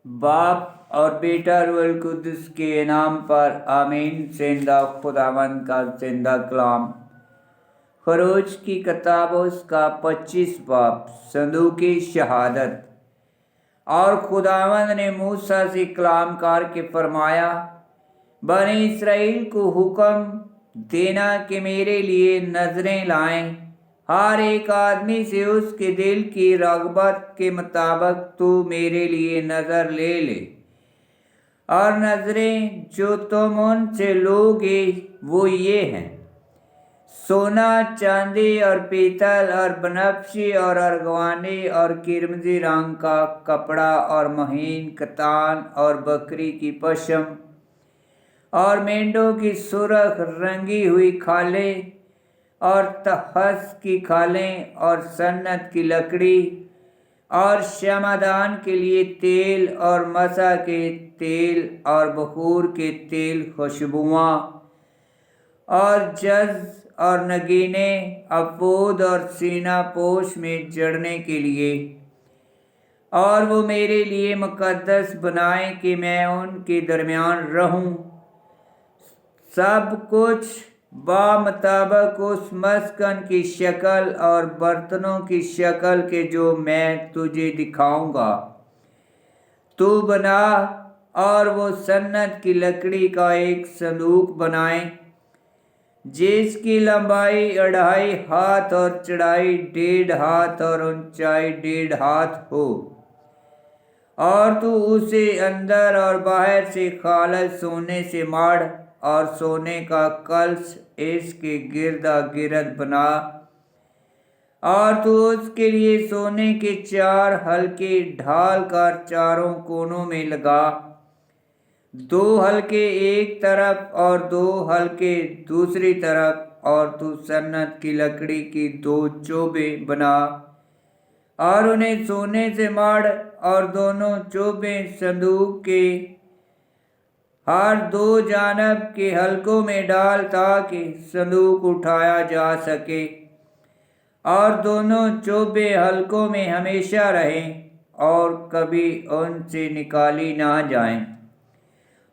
बाप और बेटा रूहुल कुद्दुस के नाम पर आमीन। जिंदा खुदावंद का जिंदा कलाम। खरोज की किताब उसका 25 बाब। संदूकी शहादत। और खुदावंद ने मूसा से कलाम करके फरमाया, बनी इसराइल को हुक्म देना कि मेरे लिए नजरें लाएं। हर एक आदमी से उसके दिल की रगबत के मुताबिक तू मेरे लिए नजर ले ले। और नजरें जो तुम उनसे लोगे वो ये हैं, सोना, चांदी और पीतल और बनफशी और अर्गवानी और किरमजी रंग का कपड़ा और महीन कतान और बकरी की पशम और मेंढों की सुर्ख रंगी हुई खालें और तहस की खालें और सन्नत की लकड़ी और शमादान के लिए तेल और मसा के तेल और बखूर के तेल, खुशबुआं और जज और नगीने, अफूद और सीना पोश में जड़ने के लिए। और वो मेरे लिए मुकद्दस बनाए कि मैं उनके दरमियान रहूं। सब कुछ बामुताबिक उस मस्कन की शक्ल और बर्तनों की शक्ल के जो मैं तुझे दिखाऊंगा तू बना। और वो सन्नत की लकड़ी का एक संदूक बनाए जिसकी लंबाई 2.5 हाथ और चौड़ाई 1.5 हाथ और ऊंचाई 1.5 हाथ हो। और तू उसे अंदर और बाहर से खालस सोने से माड़ और सोने का कलश इसके गिरदा गिरद बना। और तू उसके लिए सोने के 4 हलके ढाल कर चारों कोनों में लगा, 2 हलके एक तरफ और 2 हलके दूसरी तरफ। और तू सन्नत की लकड़ी की 2 चोबे बना और उन्हें सोने से माड़ और दोनों चोबे संदूक के हर 2 जानब के हलकों में डाल ताकि संदूक उठाया जा सके और दोनों चोबे हलकों में हमेशा रहें और कभी उनसे निकाली ना जाएं।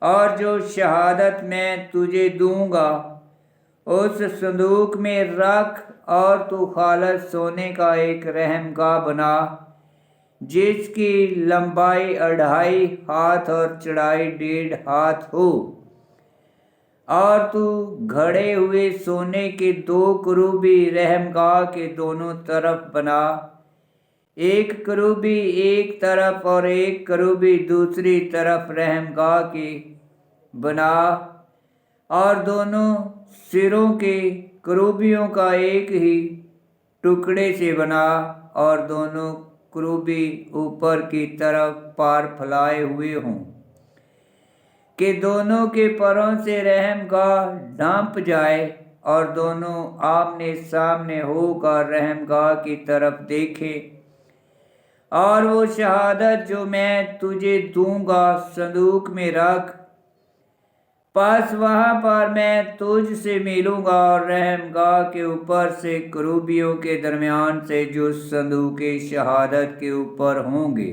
और जो शहादत मैं तुझे दूंगा उस संदूक में रख। और तू खालस सोने का एक रहमगाह बना जिसकी लंबाई 2.5 हाथ और चौड़ाई 1.5 हाथ हो। और तू घड़े हुए सोने के 2 करूबी रहमगाह के दोनों तरफ बना, एक करूबी एक तरफ और एक करूबी दूसरी तरफ रहमगाह के बना। और दोनों सिरों के करूबियों का एक ही टुकड़े से बना और दोनों करूबी ऊपर की तरफ पार फैलाए हुए हों कि दोनों के परों से रहमगाह ढांप जाए और दोनों आमने सामने होकर रहमगाह की तरफ देखे। और वो शहादत जो मैं तुझे दूंगा संदूक में रख। बस वहां पर मैं तुझ से मिलूंगा और रहमगाह के ऊपर से करूबियों के दरमियान से जो संदूक शहादत के ऊपर होंगे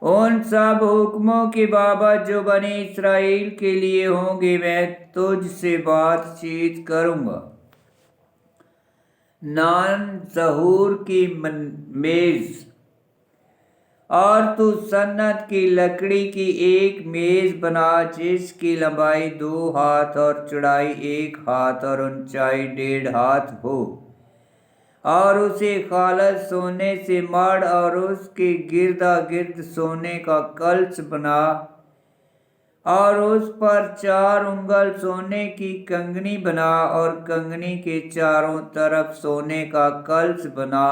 उन सब हुक्मों की बाबत जो बनी इसराइल के लिए होंगे मैं तुझ से बातचीत करूंगा। नान ज़हूर की मेज। और तू सन्नत की लकड़ी की एक मेज बना जिसकी लंबाई 2 हाथ और चौड़ाई 1 हाथ और ऊंचाई 1.5 हाथ हो। और उसे खालस सोने से मढ़ और उसके गिरदा गिर्द सोने का कलश बना। और उस पर 4 उंगल सोने की कंगनी बना और कंगनी के चारों तरफ सोने का कलश बना।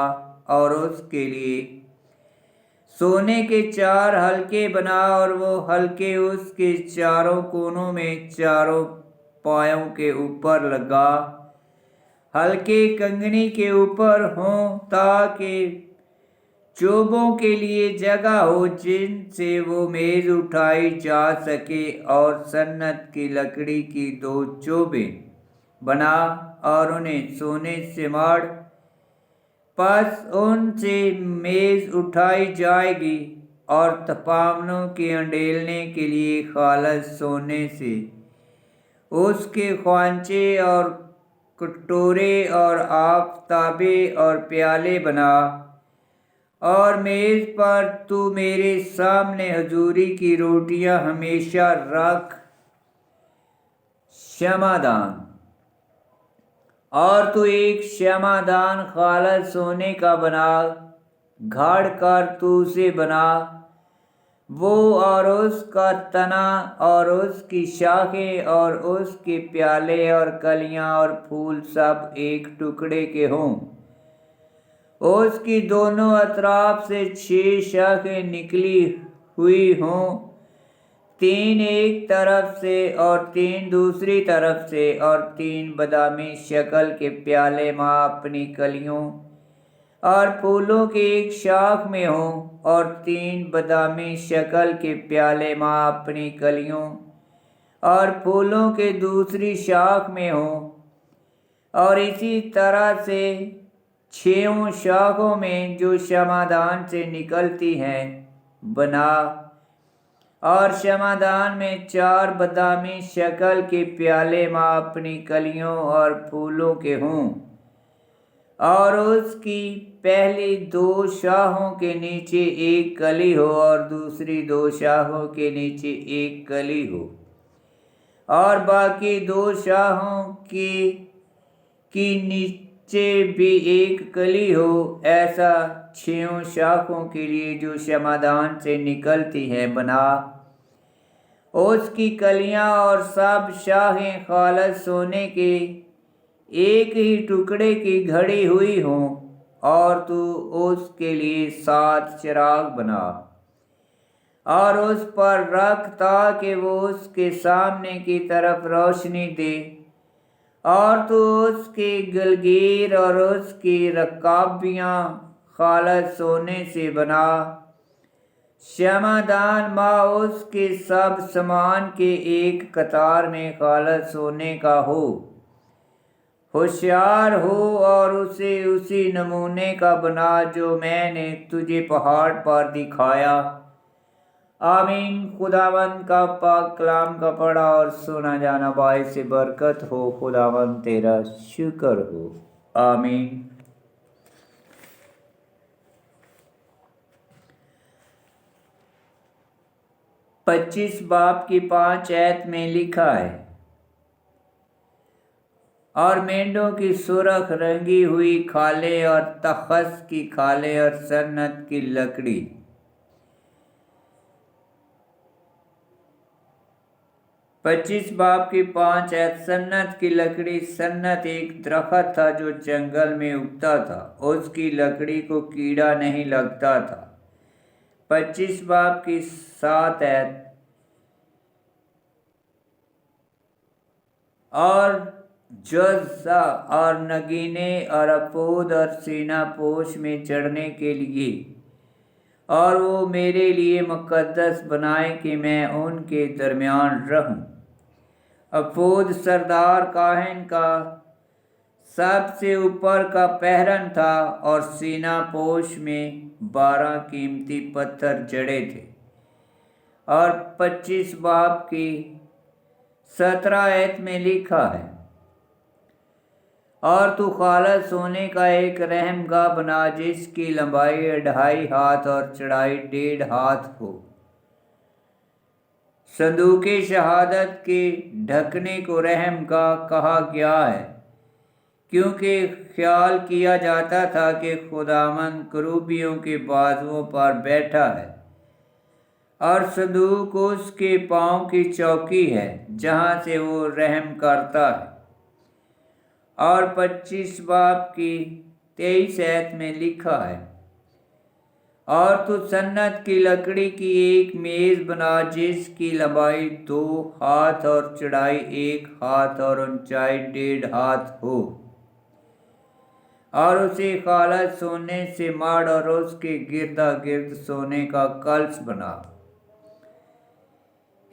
और उसके लिए सोने के 4 हलके बना और वो हलके उसके चारों कोनों में चारों पायों के ऊपर लगा। हलके कंगनी के ऊपर हों ताकि चोबों के लिए जगह हो जिनसे वो मेज उठाई जा सके। और सन्नत की लकड़ी की 2 चोबे बना और उन्हें सोने से माड़। बस उनसे मेज उठाई जाएगी اور तपावनों के अंडेलने के लिए खालस सोने से उसके ख्वांचे और कटोरे और आफताबे और प्याले बना, और मेज़ पर तू मेरे सामने हजूरी की रोटियां हमेशा रख। क्षमादान। और तू एक क्षमादान खालस सोने का बना, घड़ कर तू उसे बना, वो और उसका तना और उसकी शाखें और उसके प्याले और कलियां और फूल सब एक टुकड़े के हों। उसकी दोनों अतराफ से 6 शाखें निकली हुई हों, 3 एक तरफ से और 3 दूसरी तरफ से, और 3 बादामी शक्ल के प्याले माँ अपनी कलियों और फूलों की एक शाख में हों, और 3 बादामी शक्ल के प्याले माँ अपनी कलियों और फूलों के दूसरी शाख में हों, और इसी तरह से 6 शाखों में जो क्षमादान से निकलती हैं बना, और क्षमादान में 4 बादामी शक्ल के प्याले माँ अपनी कलियों और फूलों के हों, और उसकी पहली 2 शाखों के नीचे एक कली हो और दूसरी 2 शाखों के नीचे एक कली हो, और बाकी 2 शाखों की नीचे भी एक कली हो। ऐसा 6 शाखों के लिए जो क्षमादान से निकलती है बना। उसकी कलियां और सब शाखें खालस सोने के एक ही टुकड़े की घड़ी हुई हों, और तू उसके लिए 7 चिराग बना और उस पर रख, ताकि वो उसके सामने की तरफ रोशनी दे, और तू उसके गलगीर और उसकी रकाबियाँ खालस सोने से बना। क्षमादान माँ उसके सब सामान के एक कतार में खालस सोने का हो। होशियार हो और उसे उसी नमूने का बना जो मैंने तुझे पहाड़ पर दिखाया। आमीन। खुदावंद का पाक कलाम का पढ़ा और सुना जाना बाइस बरकत हो। खुदावंद तेरा शुक्र हो। आमीन। पच्चीस बाब की 5 आयत में लिखा है, और मेंढों की सुरख रंगी हुई खाले और तखस की खाले और सन्नत की लकड़ी। 25 बाब की 5 आयत। सन्नत की लकड़ी। सन्नत एक दरख्त था जो जंगल में उगता था, उसकी लकड़ी को कीड़ा नहीं लगता था। 25 बाब की 7 आयत। और जज़ा और नगीने और अपूद और सीना पोश में चढ़ने के लिए, और वो मेरे लिए मुकद्दस बनाए कि मैं उनके दरमियान रहूं। अपूद सरदार काहिन का सबसे ऊपर का पहरन था, और सीना पोश में 12 कीमती पत्थर जड़े थे। और 25 बाब की 17 आयत में लिखा है, और तू खालस सोने का एक रहमगाह बना जिसकी लंबाई 2.5 हाथ और चौड़ाई 1.5 हाथ हो। संदूके शहादत के ढकने को रहमगाह कहा गया है, क्योंकि ख्याल किया जाता था कि खुदावंद करूबियों के बाजुओं पर बैठा है, और संदूक उसके पाँव की चौकी है जहाँ से वो रहम करता है। और 25 बाब की 23 आयत में लिखा है, और तू सन्नत की लकड़ी की एक मेज बना जिसकी लंबाई 2 हाथ और चौड़ाई 1 हाथ और ऊंचाई 1.5 हाथ हो, और उसे खालस सोने से मढ़ और उसके गिरदा गिर्द सोने का कलश बना।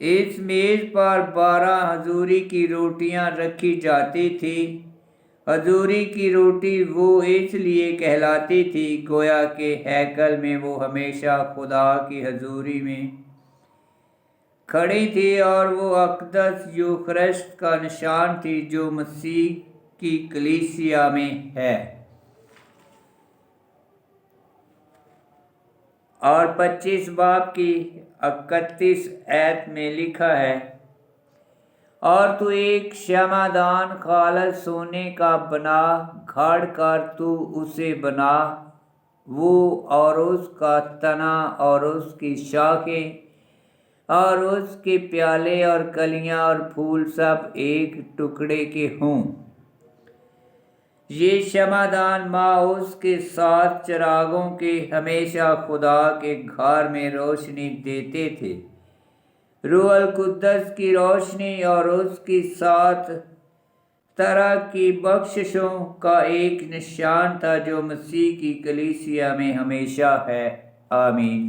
इस मेज पर 12 हजूरी की रोटियां रखी जाती थी, حضوری کی روٹی وہ اس لیے کہلاتی تھی گویا کہ ہیکل میں وہ ہمیشہ خدا کی حضوری میں کھڑی تھی، اور وہ اقدس یوخرسٹ کا نشان تھی جو مسیح کی کلیسیا میں ہے۔ اور 25 باب کی 31 آیت میں لکھا ہے، اور تو ایک شمعدان خالص سونے کا بنا، گھڑ کر تو اسے بنا، وہ اور اس کا تنا اور اس کی شاخیں اور اس کے پیالے اور کلیاں اور پھول سب ایک ٹکڑے کے ہوں۔ یہ شمعدان ماں اس کے ساتھ چراغوں کے ہمیشہ خدا کے گھر میں روشنی دیتے تھے۔ روح القدس کی روشنی اور اس کی 7 طرح کی بخششوں کا ایک نشان تھا جو مسیح کی کلیسیا میں ہمیشہ ہے۔ آمین۔